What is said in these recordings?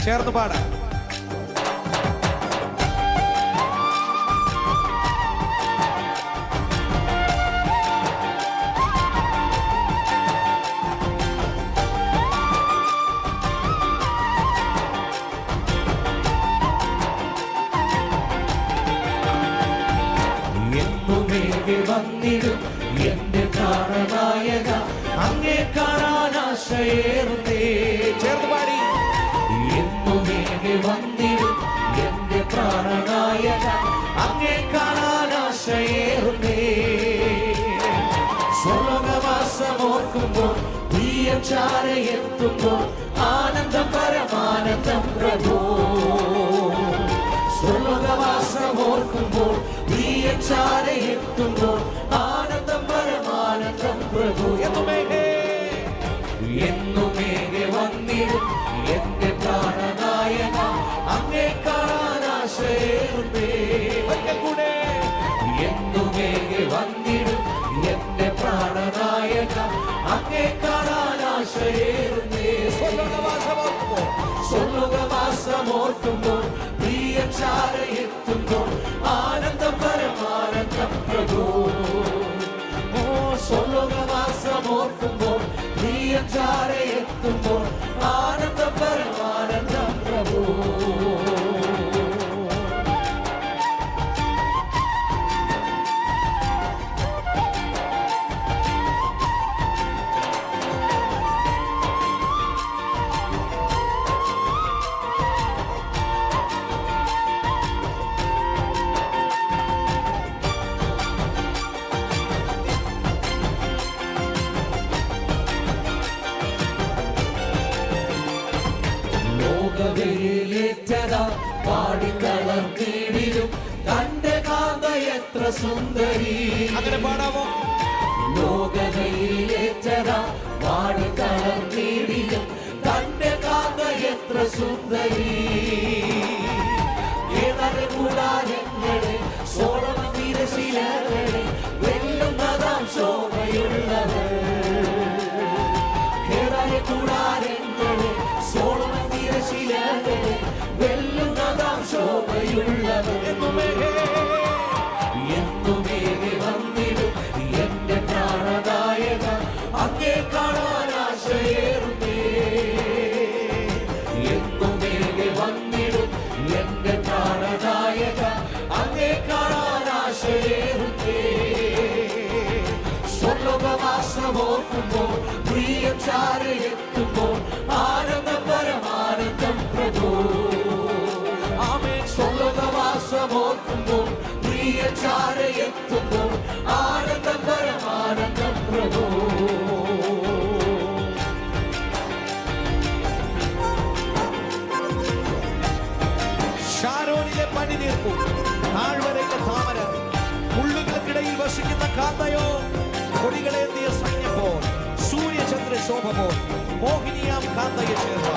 ചേർന്ന് പാടാം. വന്നിടും എന്റെ പ്രാണനായക, അങ്ങേ കാണാൻ ആശയേറുന്നേ. ചേർന്ന് പാടി. എന്നുമേകെ വന്നിടും എന്റെ പ്രാണനായക, അങ്ങേ കാണാൻ ആശയേറുന്നേ. സ്വർഗവാസമോർക്കുമ്പോൾ പ്രിയം ചാരയെത്തുമ്പോൾ ആനന്ദം പരമാനന്ദം പ്രഭോ. സ്വർഗവാസമോർക്കുമ്പോൾ പ്രിയം ചാരയെത്തുമ്പോൾ ആനന്ദം പരമാനന്ദം പ്രഭു. എന്നുമേകെ വന്നിടും എന്റെ പ്രാണനായക, അങ്ങേ കാണാൻ ആശയേറുന്നേ. എന്നുമേകെ വന്നിടും എന്റെ പ്രാണനായക, അങ്ങേ കാണാൻ ആശയേറുന്നേ. സ്വർഗവാസമോർക്കുമ്പോൾ പ്രിയം ചാരയെത്തുമ്പോൾ ആനന്ദം പരമാനന്ദം പ്രഭു. സ്വർഗവാസമോർക്കുമ്പോൾ പ്രിയം ചാരയെത്തുമ്പോൾ ആനന്ദം പരമാനന്ദം പ്രഭു. പാടിക്കളർന്നിടും തന്റെ കാന്ത എത്ര സുന്ദരി. അങ്ങനെ പാടാമോ? ലോകതയിലേറ്റത പാടിക്കളർന്നിടും തന്റെ കാന്ത എത്ര സുന്ദരി. കൂടാരങ്ങളെ സോളമ തിരശിലകളെ വെല്ലുന്നതാം ശോഭയുള്ളവർ. കൂടാരങ്ങളെ സോളമ തിരശിലകളെ വെല്ലുന്നതാം ശോഭയുള്ളവർ. എന്നുമേകെ വന്നിടും എന്റെ പ്രാണനായക, അങ്ങേ കാണാൻ ആശയേറുന്നേ. എന്നുമേകെ വന്നിടും എന്റെ പ്രാണനായക, അങ്ങേ കാണാൻ ആശയേറുന്നേ. സ്വർഗവാസമോർക്കുമ്പോൾ പ്രിയം ചാരയെത്തുമ്പോൾ ആനന്ദം പരമാനന്ദം പ്രഭു. സ്വർഗവാസമോർക്കുമ്പോൾ പ്രിയം ചാരയെത്തുമ്പോൾ ആനന്ദം പരമാനന്ദം പ്രഭു. ഷാരോനിലെ പനി തീർക്കും താഴ്വരയിലെ താമര, മുള്ളുകൾക്കിടയിൽ വസിക്കുന്ന കാന്തയോ, കൊടികളേന്തിയ സൈന്യപ്പോൾ സൂര്യചന്ദ്ര ശോഭ പോൽ മോഹിനിയാം കാന്തയെ ചേർന്ന.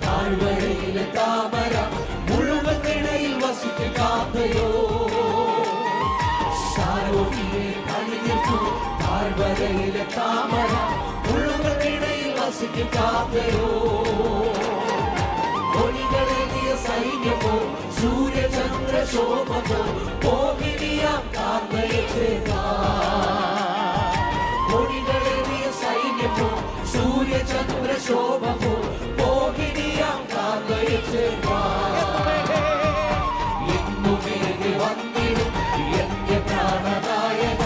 താഴ്വരയിലെ താമര, മുഴുവനിടയിൽ വസിക്കും കാന്തയോ. ഷാരോനിലെ പണിനിൽക്കൂ താഴ്വരയിലെ താമര, മുഴുവനിടയിൽ വസിക്കും കാന്തയോ. കൊടികളേന്തിയ സൈന്യമോ സൂര്യചന്ദ്ര ശോഭമോ മോഹിനിയാം കാന്തയെ ചേർക്കാം. കൊടികളേന്തിയ സൈന്യമോ സൂര്യചന്ദ്ര ശോഭമോ മോഹിനിയാം കാന്തയെ ചേർക്കാം. എന്നുമേകെ വന്നിടും എന്റെ പ്രാണനായക,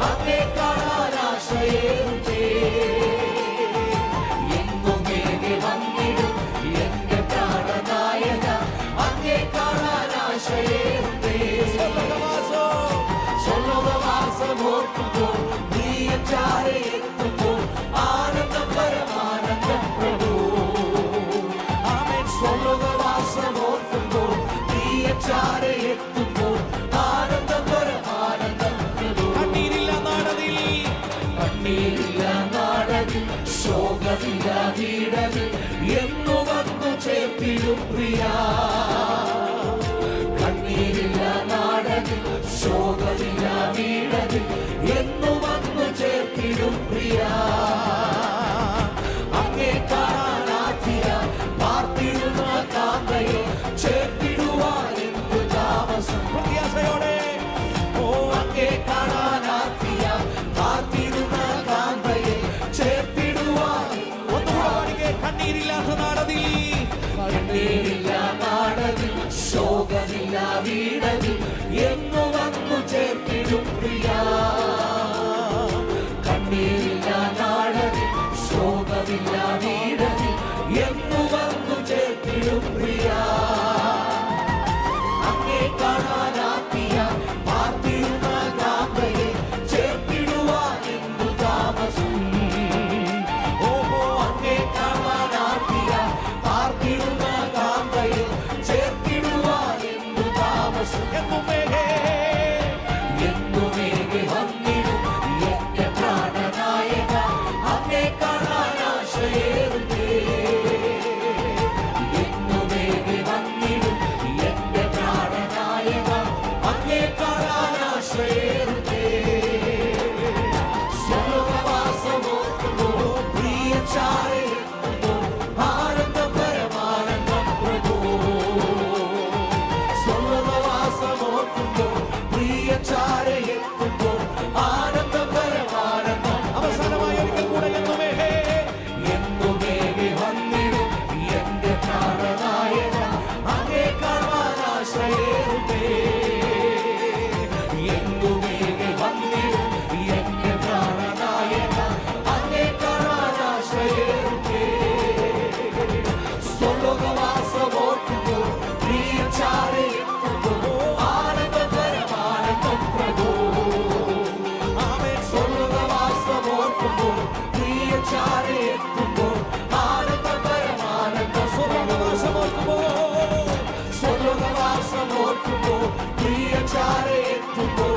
അങ്ങേ കാണാൻ ആശയേറുന്നേ. എന്നുമേകെ വന്നിടും എന്റെ പ്രാണനായക, അങ്ങേ കാണാൻ ആശയേറുന്നേ. സ്വർഗവാസമോർക്കുമ്പോൾ പ്രിയം ചാരയെത്തുമ്പോൾ ആനന്ദം പരമാനന്ദം പ്രഭു. സ്വർഗവാസമോർക്കുമ്പോൾ പ്രിയം ചാരയെത്തുമ്പോൾ ആനന്ദം പരമാനന്ദം പ്രഭു. കണ്ണീരില്ല നാടതിൽ, കണ്ണീരില്ല ചേർത്തിടും പ്രിയ കണ്ണീരില്ല നാടനിൽ ശോകമില്ല വീടനിൽ എന്നു വന്നു ചേർത്തിടും പ്രിയ അങ്ങേ കാണാനാഥിയ പാർത്തിടുന്ന കാന്തയെ ചേർത്തിടുവാൻ എന്തു താമസം പ്രത്യാശയോടെ ഓ അങ്ങേ കാണാനാഥിയ പാർത്തിടുന്ന കാന്തയെ ചേർത്തിടുവാൻ ഒന്നുകൂടെ പാടിക്കേ. കണ്ണീരില്ലാത്ത നാടതിൽ കണ്ണീരില്ല നാടനിൽ ശോകമില്ല വീടനിൽ എന്നു വന്നു ചേർത്തിടും പ്രിയ കണ്ണീരില്ല നാടനിൽ ശോകമില്ല വീടനിൽ എന്നു വന്നു ചേർത്തിടും പ്രിയ അങ്ങേ കാണാനാത്തിയ പാർത്തിടുന്ന കാന്തയെ ചേർത്തിടുവാൻ എന്തു താമസം ഓഹോ അങ്ങേ കാണാനാത്തിയ പാർത്തിടുന്ന കാന്തയെ ചേർത്തിടുവാൻ എന്തു താമസം എന്നുമേഘേ എന്നുമേകെ വന്നിടും എന്റെ പ്രാണനായക അങ്ങേ കാണാനാശയേറുന്നേ എന്നുമേകെ വന്നിടും എന്റെ പ്രാണനായക അങ്ങേ കാണാനാശയേറുന്നേ സ്വർഗവാസമോർക്കുമോ പ്രിയ ചാരയെത്തുമോ ആനന്ദം പരമാനന്ദം പ്രഭോ സ്വർഗവാസമോർക്കുമോ പ്രിയ ചാരയെത്തുമോ ആനന്ദം പരമാനന്ദം അവസാനമായി ഒരിക്കൽ കൂടെ എന്നുമേഘേ എന്നുമേകെ വന്നിടും എന്റെ പ്രാണനായക അങ്ങേ കാണാനാശയേറുന്നേ എന്നുമേകെ വന്നിടും എന്റെ പ്രാണനായക അങ്ങേ കാണാനാശയേറുന്നേ സ്വർഗവാസമോർക്കുമോ പ്രിയ ചാരയെത്തുമോ ആനന്ദം പരമാനന്ദം പ്രഭോ ആമേൻ. സ്വർഗവാസമോർക്കുമോ പ്രിയ ചാരയെത്തുമോ ആനന്ദം പരമാനന്ദം സ്വർഗ്ഗവാസമോർക്കുമ്പോൾ സ്വർഗവാസമോർക്കുമോ പ്രിയ ചാരയെത്തുമോ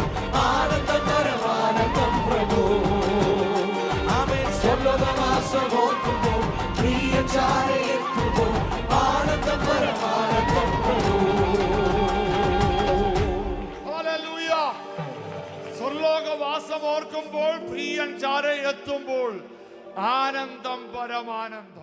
ആനന്ദം പരമാനന്ദം പ്രഭോ ആമേൻ. സ്വർഗവാസമോർക്കുമോ പ്രിയ ചാരയെത്തുമോ ആനന്ദം പരമാനന്ദം പ്രഭോ ഹല്ലേലൂയ. സ്വർലോകവാസം ഓർക്കുമ്പോൾ പ്രിയൻ ചാരെ എത്തുമ്പോൾ ആനന്ദം പരമാനന്ദം.